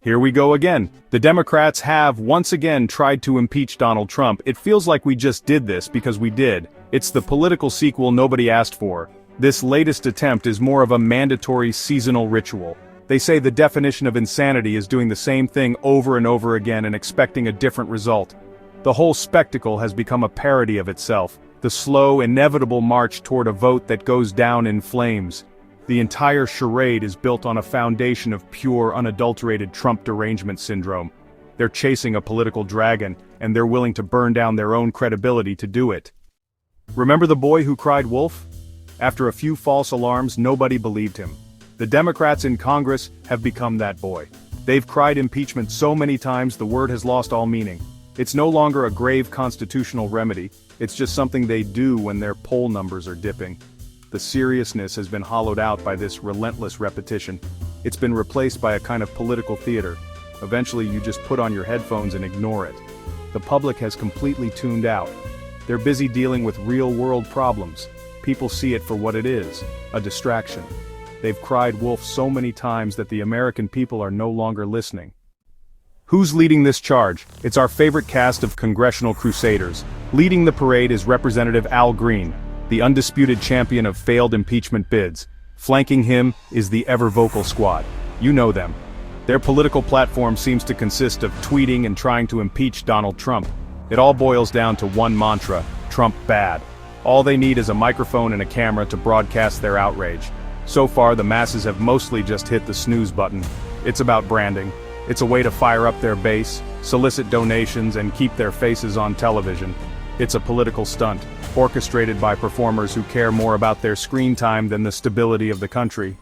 Here we go again. The Democrats have once again tried to impeach Donald Trump. It feels like we just did this because we did. It's the political sequel nobody asked for. This latest attempt is more of a mandatory seasonal ritual. They say the definition of insanity is doing the same thing over and over again and expecting a different result. The whole spectacle has become a parody of itself, the slow, inevitable march toward a vote that goes down in flames. The entire charade is built on a foundation of pure, unadulterated Trump derangement syndrome. They're chasing a political dragon, and they're willing to burn down their own credibility to do it. Remember the boy who cried wolf? After a few false alarms, nobody believed him. The Democrats in Congress have become that boy. They've cried impeachment so many times the word has lost all meaning. It's no longer a grave constitutional remedy, it's just something they do when their poll numbers are dipping. The seriousness has been hollowed out by this relentless repetition. It's been replaced by a kind of political theater. Eventually you just put on your headphones and ignore it. The public has completely tuned out. They're busy dealing with real-world problems. People see it for what it is, a distraction. They've cried wolf so many times that the American people are no longer listening. Who's leading this charge? It's our favorite cast of congressional crusaders. Leading the parade is Representative Al Green, the undisputed champion of failed impeachment bids. Flanking him is the ever-vocal squad. You know them. Their political platform seems to consist of tweeting and trying to impeach Donald Trump. It all boils down to one mantra: Trump bad. All they need is a microphone and a camera to broadcast their outrage. So far, the masses have mostly just hit the snooze button. It's about branding. It's a way to fire up their base, solicit donations, and keep their faces on television. It's a political stunt, orchestrated by performers who care more about their screen time than the stability of the country.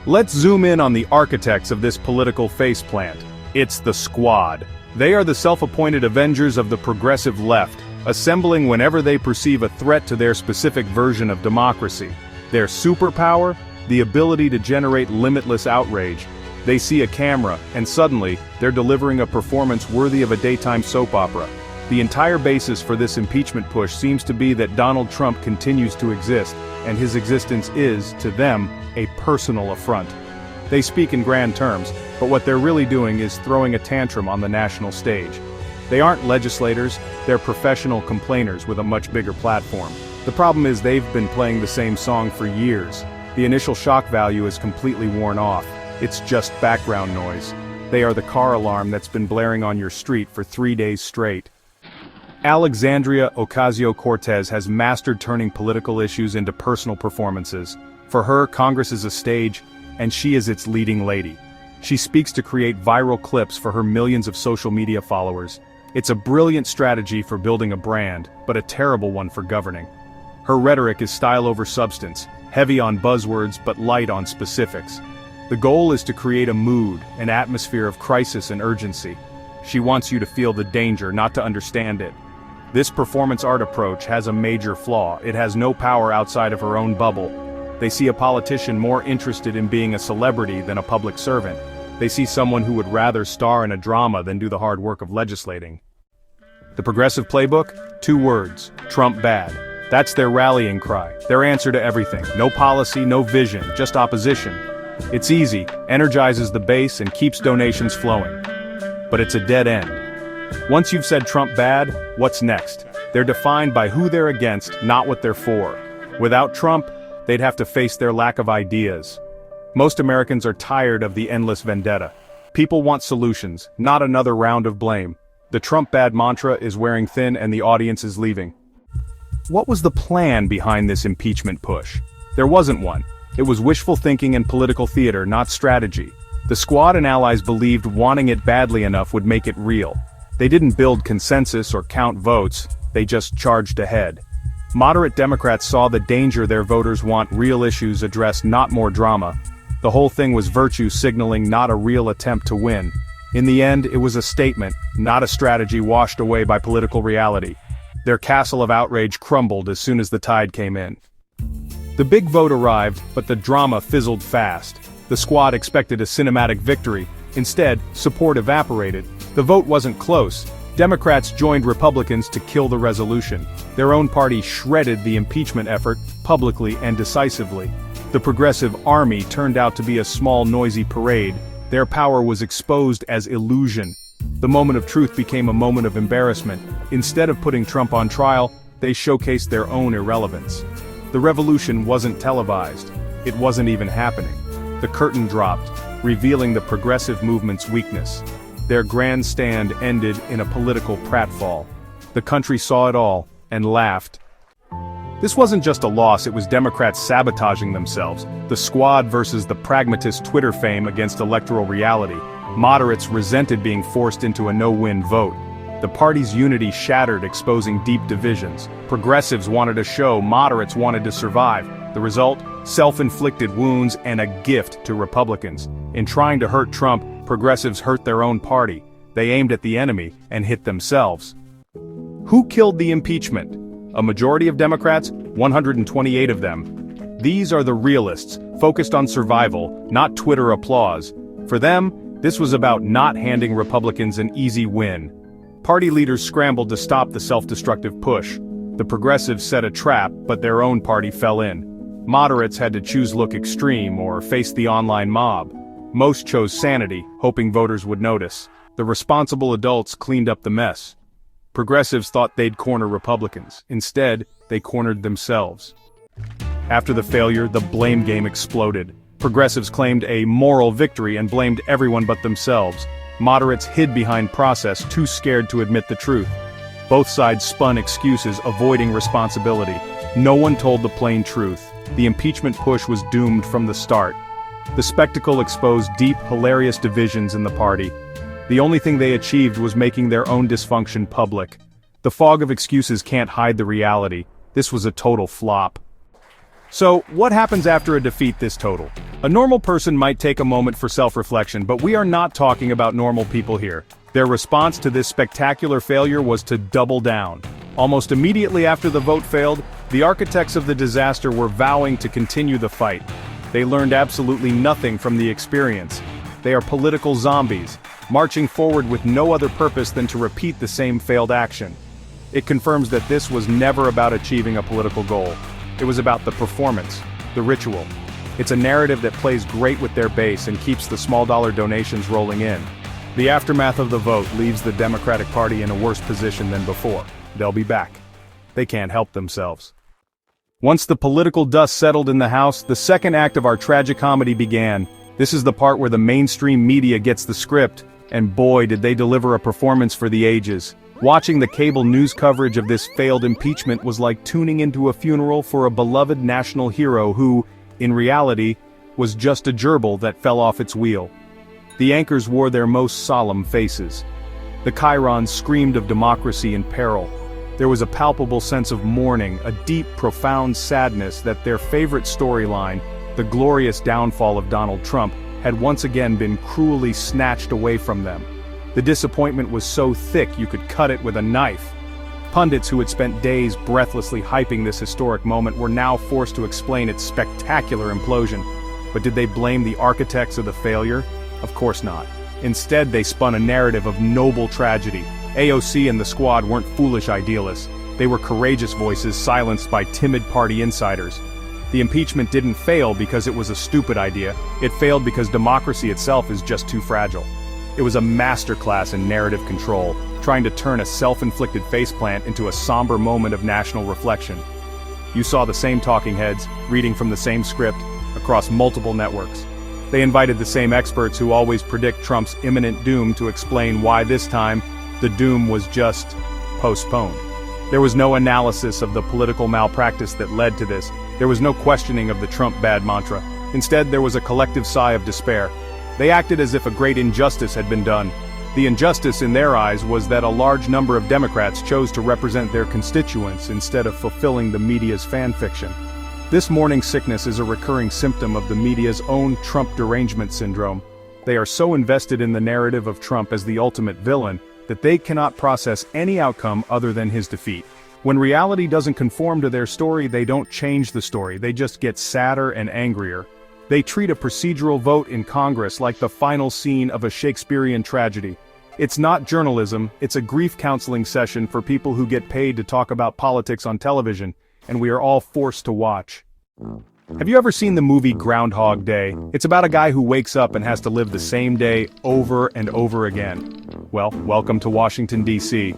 Let's zoom in on the architects of this political faceplant. It's the Squad. They are the self-appointed avengers of the progressive left, assembling whenever they perceive a threat to their specific version of democracy. Their superpower? The ability to generate limitless outrage. They see a camera, and suddenly, they're delivering a performance worthy of a daytime soap opera. The entire basis for this impeachment push seems to be that Donald Trump continues to exist, and his existence is, to them, a personal affront. They speak in grand terms, but what they're really doing is throwing a tantrum on the national stage. They aren't legislators, they're professional complainers with a much bigger platform. The problem is they've been playing the same song for years. The initial shock value is completely worn off. It's just background noise. They are the car alarm that's been blaring on your street for 3 days straight. Alexandria Ocasio-Cortez has mastered turning political issues into personal performances. For her, Congress is a stage, and she is its leading lady. She speaks to create viral clips for her millions of social media followers. It's a brilliant strategy for building a brand, but a terrible one for governing. Her rhetoric is style over substance, heavy on buzzwords but light on specifics. The goal is to create a mood, an atmosphere of crisis and urgency. She wants you to feel the danger, not to understand it. This performance art approach has a major flaw. It has no power outside of her own bubble. They see a politician more interested in being a celebrity than a public servant. They see someone who would rather star in a drama than do the hard work of legislating. The Progressive Playbook? 2 words: Trump bad. That's their rallying cry, their answer to everything. No policy, no vision, just opposition. It's easy, energizes the base, and keeps donations flowing. But it's a dead end. Once you've said Trump bad, what's next? They're defined by who they're against, not what they're for. Without Trump, they'd have to face their lack of ideas. Most Americans are tired of the endless vendetta. People want solutions, not another round of blame. The Trump bad mantra is wearing thin and the audience is leaving. What was the plan behind this impeachment push? There wasn't one. It was wishful thinking and political theater, not strategy. The Squad and allies believed wanting it badly enough would make it real. They didn't build consensus or count votes, they just charged ahead. Moderate Democrats saw the danger their voters want real issues addressed, not more drama. The whole thing was virtue signaling, not a real attempt to win. In the end, it was a statement, not a strategy washed away by political reality. Their castle of outrage crumbled as soon as the tide came in. The big vote arrived, but the drama fizzled fast. The Squad expected a cinematic victory. Instead, support evaporated. The vote wasn't close. Democrats joined Republicans to kill the resolution. Their own party shredded the impeachment effort, publicly and decisively. The Progressive Army turned out to be a small noisy parade. Their power was exposed as illusion. The moment of truth became a moment of embarrassment. Instead of putting Trump on trial, they showcased their own irrelevance. The revolution wasn't televised. It wasn't even happening. The curtain dropped, revealing the progressive movement's weakness. Their grandstand ended in a political pratfall. The country saw it all, and laughed. This wasn't just a loss, it was Democrats sabotaging themselves. The squad versus the pragmatist Twitter fame against electoral reality. Moderates resented being forced into a no-win vote. The party's unity shattered, exposing deep divisions. Progressives wanted a show, moderates wanted to survive. The result? Self-inflicted wounds and a gift to Republicans. In trying to hurt Trump, progressives hurt their own party. They aimed at the enemy and hit themselves. Who killed the impeachment? A majority of Democrats, 128 of them. These are the realists, focused on survival, not Twitter applause. For them, this was about not handing Republicans an easy win. Party leaders scrambled to stop the self-destructive push. The progressives set a trap, but their own party fell in. Moderates had to choose look extreme or face the online mob. Most chose sanity, hoping voters would notice. The responsible adults cleaned up the mess. Progressives thought they'd corner Republicans. Instead, they cornered themselves. After the failure, the blame game exploded. Progressives claimed a moral victory and blamed everyone but themselves. Moderates hid behind process, too scared to admit the truth. Both sides spun excuses, avoiding responsibility. No one told the plain truth. The impeachment push was doomed from the start. The spectacle exposed deep, hilarious divisions in the party. The only thing they achieved was making their own dysfunction public. The fog of excuses can't hide the reality. This was a total flop. So, what happens after a defeat this total? A normal person might take a moment for self-reflection, but we are not talking about normal people here. Their response to this spectacular failure was to double down. Almost immediately after the vote failed, the architects of the disaster were vowing to continue the fight. They learned absolutely nothing from the experience. They are political zombies, marching forward with no other purpose than to repeat the same failed action. It confirms that this was never about achieving a political goal. It was about the performance, the ritual. It's a narrative that plays great with their base and keeps the small-dollar donations rolling in. The aftermath of the vote leaves the Democratic Party in a worse position than before. They'll be back. They can't help themselves. Once the political dust settled in the House, the second act of our tragicomedy began. This is the part where the mainstream media gets the script, and boy did they deliver a performance for the ages. Watching the cable news coverage of this failed impeachment was like tuning into a funeral for a beloved national hero who, in reality, was just a gerbil that fell off its wheel. The anchors wore their most solemn faces. The chyrons screamed of democracy in peril. There was a palpable sense of mourning, a deep, profound sadness that their favorite storyline, the glorious downfall of Donald Trump, had once again been cruelly snatched away from them. The disappointment was so thick you could cut it with a knife. Pundits who had spent days breathlessly hyping this historic moment were now forced to explain its spectacular implosion. But did they blame the architects of the failure? Of course not. Instead, they spun a narrative of noble tragedy. AOC and the squad weren't foolish idealists. They were courageous voices silenced by timid party insiders. The impeachment didn't fail because it was a stupid idea. It failed because democracy itself is just too fragile. It was a masterclass in narrative control, trying to turn a self-inflicted faceplant into a somber moment of national reflection. You saw the same talking heads, reading from the same script, across multiple networks. They invited the same experts who always predict Trump's imminent doom to explain why this time, the doom was just postponed. There was no analysis of the political malpractice that led to this. There was no questioning of the Trump bad mantra. Instead, there was a collective sigh of despair. They acted as if a great injustice had been done. The injustice in their eyes was that a large number of Democrats chose to represent their constituents instead of fulfilling the media's fan fiction. This morning sickness is a recurring symptom of the media's own Trump derangement syndrome. They are so invested in the narrative of Trump as the ultimate villain that they cannot process any outcome other than his defeat. When reality doesn't conform to their story, they don't change the story, they just get sadder and angrier. They treat a procedural vote in Congress like the final scene of a Shakespearean tragedy. It's not journalism, it's a grief counseling session for people who get paid to talk about politics on television, and we are all forced to watch. Have you ever seen the movie Groundhog Day? It's about a guy who wakes up and has to live the same day over and over again. Well, welcome to Washington, D.C.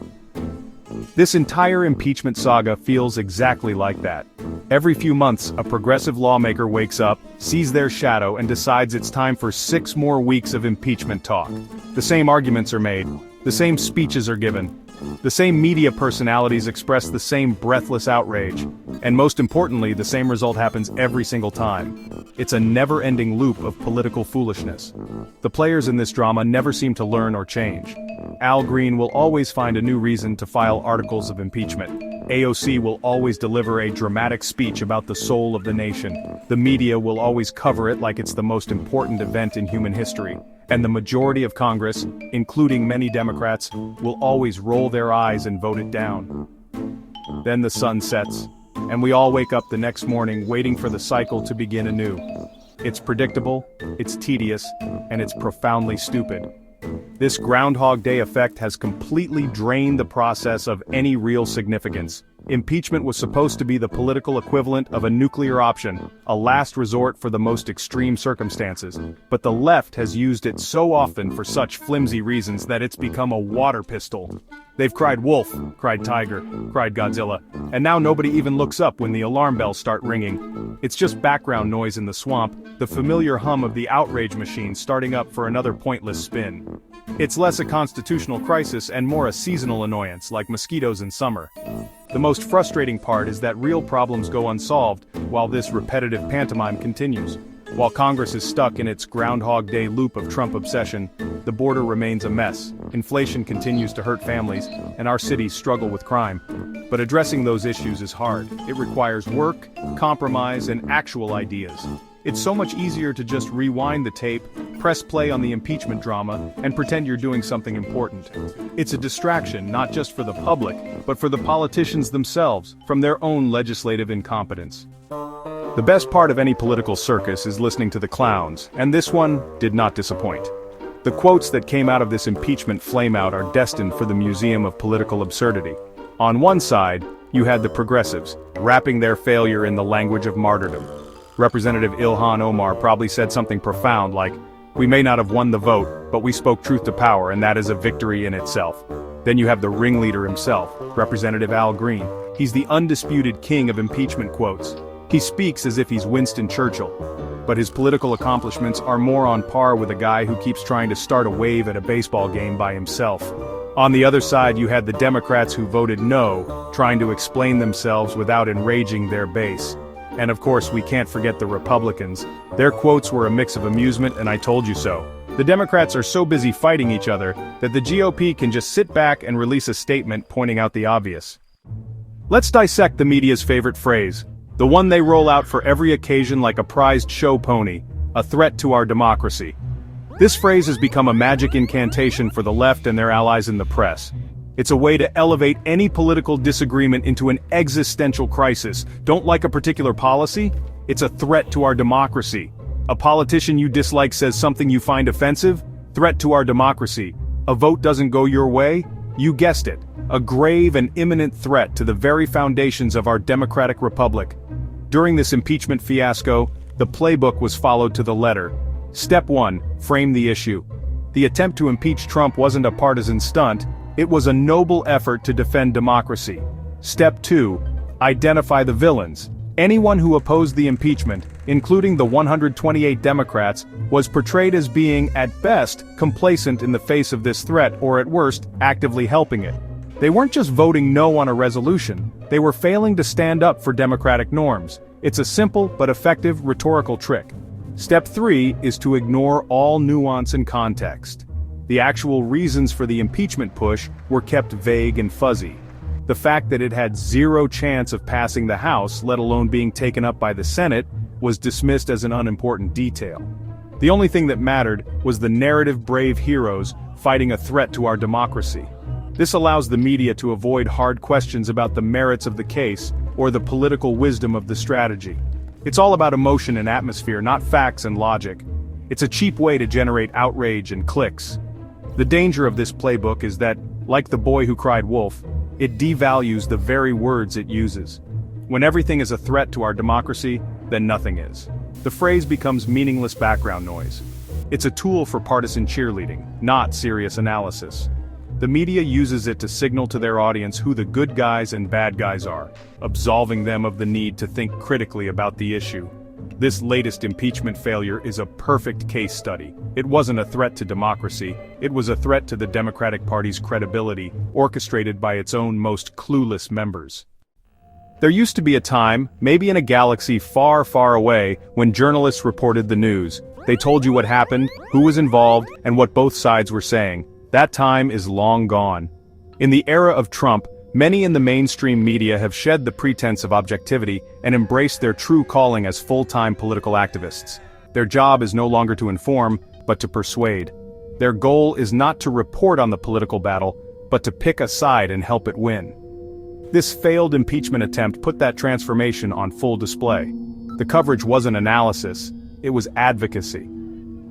This entire impeachment saga feels exactly like that. Every few months, a progressive lawmaker wakes up, sees their shadow, and decides it's time for 6 more weeks of impeachment talk. The same arguments are made, the same speeches are given, the same media personalities express the same breathless outrage, and most importantly, the same result happens every single time. It's a never-ending loop of political foolishness. The players in this drama never seem to learn or change. Al Green will always find a new reason to file articles of impeachment. AOC will always deliver a dramatic speech about the soul of the nation. The media will always cover it like it's the most important event in human history. And the majority of Congress, including many Democrats, will always roll their eyes and vote it down. Then the sun sets, and we all wake up the next morning waiting for the cycle to begin anew. It's predictable, it's tedious, and it's profoundly stupid. This Groundhog Day effect has completely drained the process of any real significance. Impeachment was supposed to be the political equivalent of a nuclear option, a last resort for the most extreme circumstances. But the left has used it so often for such flimsy reasons that it's become a water pistol. They've cried wolf, cried tiger, cried Godzilla, and now nobody even looks up when the alarm bells start ringing. It's just background noise in the swamp, the familiar hum of the outrage machine starting up for another pointless spin. It's less a constitutional crisis and more a seasonal annoyance like mosquitoes in summer. The most frustrating part is that real problems go unsolved while this repetitive pantomime continues. While Congress is stuck in its Groundhog Day loop of Trump obsession, the border remains a mess, inflation continues to hurt families, and our cities struggle with crime. But addressing those issues is hard. It requires work, compromise, and actual ideas. It's so much easier to just rewind the tape, press play on the impeachment drama, and pretend you're doing something important. It's a distraction not just for the public, but for the politicians themselves, from their own legislative incompetence. The best part of any political circus is listening to the clowns, and this one did not disappoint. The quotes that came out of this impeachment flameout are destined for the Museum of Political Absurdity. On one side, you had the progressives, wrapping their failure in the language of martyrdom. Representative Ilhan Omar probably said something profound like, "We may not have won the vote, but we spoke truth to power, and that is a victory in itself." Then you have the ringleader himself, Representative Al Green. He's the undisputed king of impeachment quotes. He speaks as if he's Winston Churchill. But his political accomplishments are more on par with a guy who keeps trying to start a wave at a baseball game by himself. On the other side, you had the Democrats who voted no, trying to explain themselves without enraging their base. And of course, we can't forget the Republicans. Their quotes were a mix of amusement and "I told you so." The Democrats are so busy fighting each other that the GOP can just sit back and release a statement pointing out the obvious. Let's dissect the media's favorite phrase, the one they roll out for every occasion like a prized show pony, a threat to our democracy. This phrase has become a magic incantation for the left and their allies in the press. It's a way to elevate any political disagreement into an existential crisis. Don't like a particular policy? It's a threat to our democracy. A politician you dislike says something you find offensive? Threat to our democracy. A vote doesn't go your way? You guessed it. A grave and imminent threat to the very foundations of our democratic republic. During this impeachment fiasco, the playbook was followed to the letter. Step 1, frame the issue. The attempt to impeach Trump wasn't a partisan stunt, it was a noble effort to defend democracy. Step 2, identify the villains. Anyone who opposed the impeachment, including the 128 Democrats, was portrayed as being, at best, complacent in the face of this threat or at worst, actively helping it. They weren't just voting no on a resolution, they were failing to stand up for democratic norms. It's a simple but effective rhetorical trick. Step 3 is to ignore all nuance and context. The actual reasons for the impeachment push were kept vague and fuzzy. The fact that it had zero chance of passing the House, let alone being taken up by the Senate, was dismissed as an unimportant detail. The only thing that mattered was the narrative brave heroes fighting a threat to our democracy. This allows the media to avoid hard questions about the merits of the case or the political wisdom of the strategy. It's all about emotion and atmosphere, not facts and logic. It's a cheap way to generate outrage and clicks. The danger of this playbook is that, like the boy who cried wolf, it devalues the very words it uses. When everything is a threat to our democracy, then nothing is. The phrase becomes meaningless background noise. It's a tool for partisan cheerleading, not serious analysis. The media uses it to signal to their audience who the good guys and bad guys are, absolving them of the need to think critically about the issue. This latest impeachment failure is a perfect case study. It wasn't a threat to democracy, it was a threat to the Democratic Party's credibility, orchestrated by its own most clueless members. There used to be a time, maybe in a galaxy far, far away, when journalists reported the news. They told you what happened, who was involved, and what both sides were saying. That time is long gone. In the era of Trump, many in the mainstream media have shed the pretense of objectivity and embraced their true calling as full-time political activists. Their job is no longer to inform, but to persuade. Their goal is not to report on the political battle, but to pick a side and help it win. This failed impeachment attempt put that transformation on full display. The coverage wasn't analysis, it was advocacy.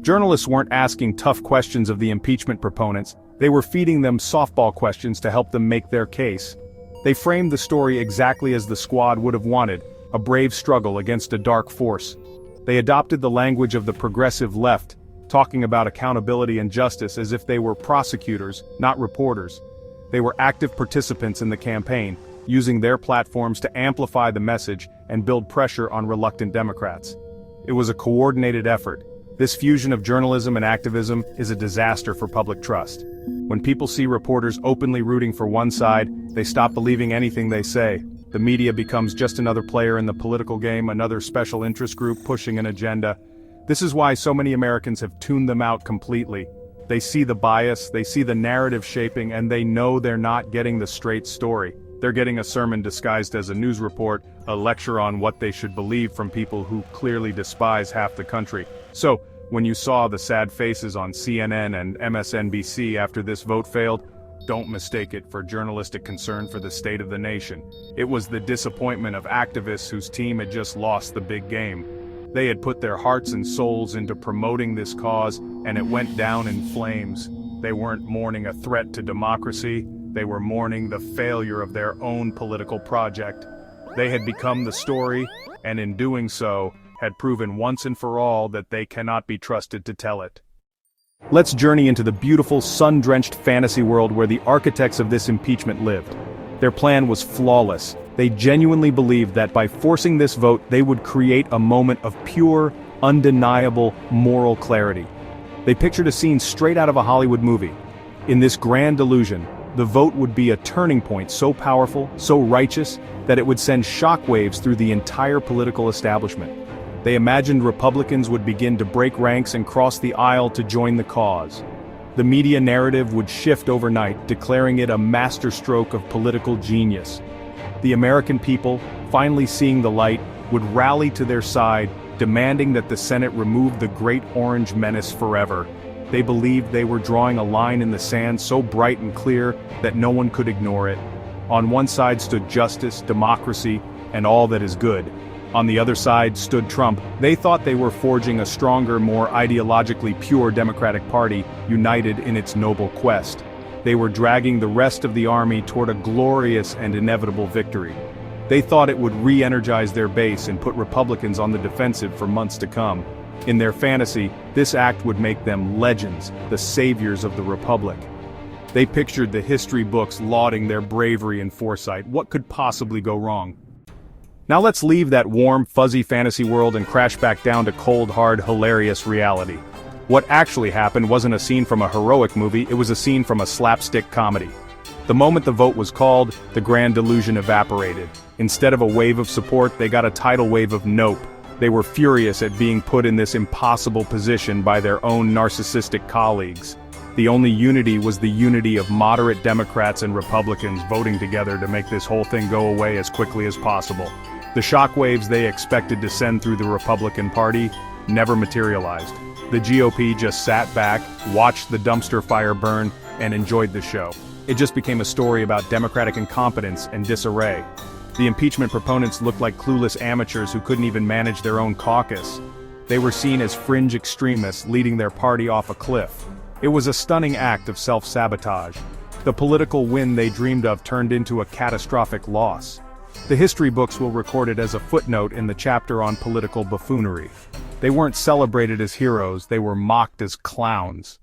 Journalists weren't asking tough questions of the impeachment proponents, they were feeding them softball questions to help them make their case. They framed the story exactly as the squad would have wanted, a brave struggle against a dark force. They adopted the language of the progressive left, talking about accountability and justice as if they were prosecutors, not reporters. They were active participants in the campaign, using their platforms to amplify the message and build pressure on reluctant Democrats. It was a coordinated effort. This fusion of journalism and activism is a disaster for public trust. When people see reporters openly rooting for one side, they stop believing anything they say. The media becomes just another player in the political game, another special interest group pushing an agenda. This is why so many Americans have tuned them out completely. They see the bias, they see the narrative shaping, and they know they're not getting the straight story. They're getting a sermon disguised as a news report, a lecture on what they should believe from people who clearly despise half the country. So, when you saw the sad faces on CNN and MSNBC after this vote failed, don't mistake it for journalistic concern for the state of the nation. It was the disappointment of activists whose team had just lost the big game. They had put their hearts and souls into promoting this cause, and it went down in flames. They weren't mourning a threat to democracy, they were mourning the failure of their own political project. They had become the story, and in doing so, had proven once and for all that they cannot be trusted to tell it. Let's journey into the beautiful, sun-drenched fantasy world where the architects of this impeachment lived. Their plan was flawless. They genuinely believed that by forcing this vote, they would create a moment of pure, undeniable, moral clarity. They pictured a scene straight out of a Hollywood movie. In this grand delusion, the vote would be a turning point so powerful, so righteous, that it would send shockwaves through the entire political establishment. They imagined Republicans would begin to break ranks and cross the aisle to join the cause. The media narrative would shift overnight, declaring it a masterstroke of political genius. The American people, finally seeing the light, would rally to their side, demanding that the Senate remove the Great Orange Menace forever. They believed they were drawing a line in the sand so bright and clear that no one could ignore it. On one side stood justice, democracy, and all that is good. On the other side stood Trump. They thought they were forging a stronger, more ideologically pure Democratic Party, united in its noble quest. They were dragging the rest of the army toward a glorious and inevitable victory. They thought it would re-energize their base and put Republicans on the defensive for months to come. In their fantasy, this act would make them legends, the saviors of the Republic. They pictured the history books lauding their bravery and foresight. What could possibly go wrong? Now let's leave that warm, fuzzy fantasy world and crash back down to cold, hard, hilarious reality. What actually happened wasn't a scene from a heroic movie, it was a scene from a slapstick comedy. The moment the vote was called, the grand delusion evaporated. Instead of a wave of support, they got a tidal wave of nope. They were furious at being put in this impossible position by their own narcissistic colleagues. The only unity was the unity of moderate Democrats and Republicans voting together to make this whole thing go away as quickly as possible. The shockwaves they expected to send through the Republican Party never materialized. The GOP just sat back, watched the dumpster fire burn, and enjoyed the show. It just became a story about Democratic incompetence and disarray. The impeachment proponents looked like clueless amateurs who couldn't even manage their own caucus. They were seen as fringe extremists leading their party off a cliff. It was a stunning act of self-sabotage. The political win they dreamed of turned into a catastrophic loss. The history books will record it as a footnote in the chapter on political buffoonery. They weren't celebrated as heroes, they were mocked as clowns.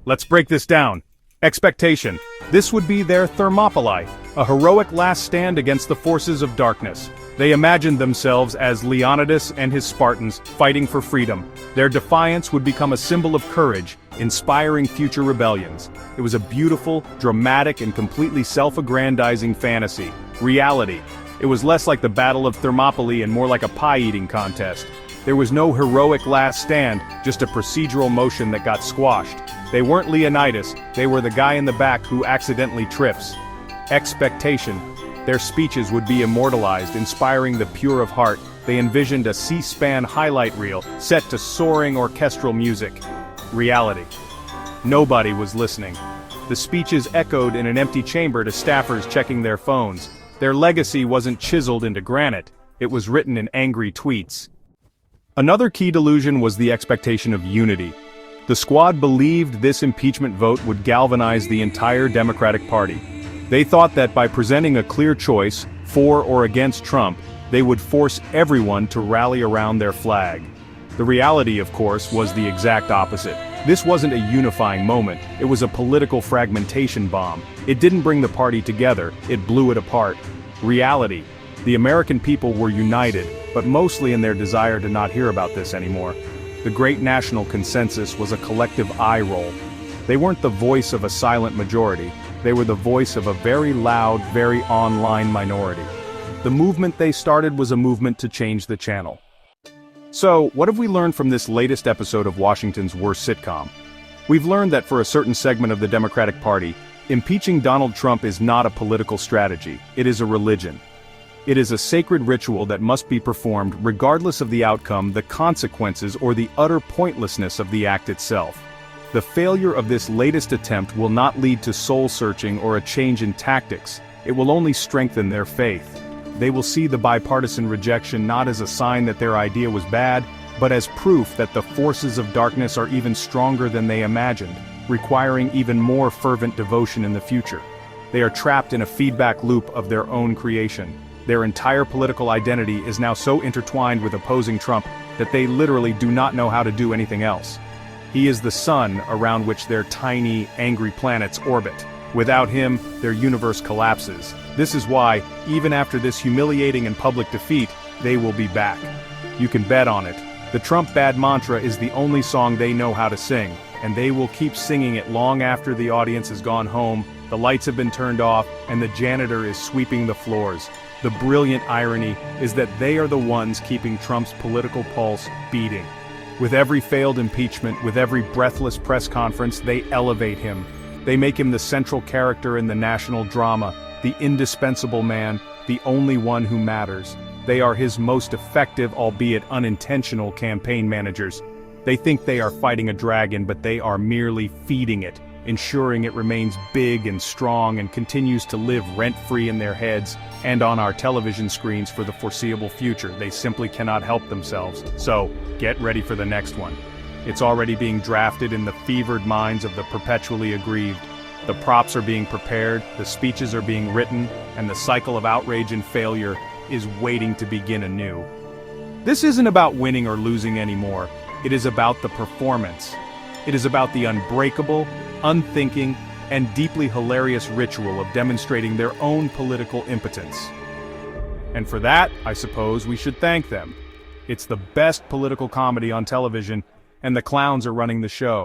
Let's break this down. Expectation. This would be their Thermopylae, a heroic last stand against the forces of darkness. They imagined themselves as Leonidas and his Spartans fighting for freedom. Their defiance would become a symbol of courage, inspiring future rebellions. It was a beautiful, dramatic, and completely self-aggrandizing fantasy. Reality. It was less like the Battle of Thermopylae and more like a pie-eating contest. There was no heroic last stand, just a procedural motion that got squashed. They weren't Leonidas, they were the guy in the back who accidentally trips. Expectation. Their speeches would be immortalized, inspiring the pure of heart. They envisioned a C-SPAN highlight reel, set to soaring orchestral music. Reality. Nobody was listening. The speeches echoed in an empty chamber to staffers checking their phones. Their legacy wasn't chiseled into granite, it was written in angry tweets. Another key delusion was the expectation of unity. The squad believed this impeachment vote would galvanize the entire Democratic Party. They thought that by presenting a clear choice, for or against Trump, they would force everyone to rally around their flag. The reality, of course, was the exact opposite. This wasn't a unifying moment, it was a political fragmentation bomb. It didn't bring the party together, it blew it apart. Reality. The American people were united, but mostly in their desire to not hear about this anymore. The great national consensus was a collective eye roll. They weren't the voice of a silent majority, they were the voice of a very loud, very online minority. The movement they started was a movement to change the channel. So, what have we learned from this latest episode of Washington's worst sitcom? We've learned that for a certain segment of the Democratic Party, impeaching Donald Trump is not a political strategy, it is a religion. It is a sacred ritual that must be performed regardless of the outcome, the consequences, or the utter pointlessness of the act itself. The failure of this latest attempt will not lead to soul-searching or a change in tactics, it will only strengthen their faith. They will see the bipartisan rejection not as a sign that their idea was bad, but as proof that the forces of darkness are even stronger than they imagined, requiring even more fervent devotion in the future. They are trapped in a feedback loop of their own creation. Their entire political identity is now so intertwined with opposing Trump that they literally do not know how to do anything else. He is the sun around which their tiny, angry planets orbit. Without him, their universe collapses. This is why, even after this humiliating and public defeat, they will be back. You can bet on it. The Trump bad mantra is the only song they know how to sing, and they will keep singing it long after the audience has gone home, the lights have been turned off, and the janitor is sweeping the floors. The brilliant irony is that they are the ones keeping Trump's political pulse beating. With every failed impeachment, with every breathless press conference, they elevate him. They make him the central character in the national drama, the indispensable man, the only one who matters. They are his most effective, albeit unintentional, campaign managers. They think they are fighting a dragon, but they are merely feeding it, ensuring it remains big and strong and continues to live rent-free in their heads and on our television screens for the foreseeable future. They simply cannot help themselves. So, get ready for the next one. It's already being drafted in the fevered minds of the perpetually aggrieved. The props are being prepared, the speeches are being written, and the cycle of outrage and failure is waiting to begin anew. This isn't about winning or losing anymore. It is about the performance. It is about the unbreakable, unthinking, and deeply hilarious ritual of demonstrating their own political impotence. And for that, I suppose we should thank them. It's the best political comedy on television, and the clowns are running the show.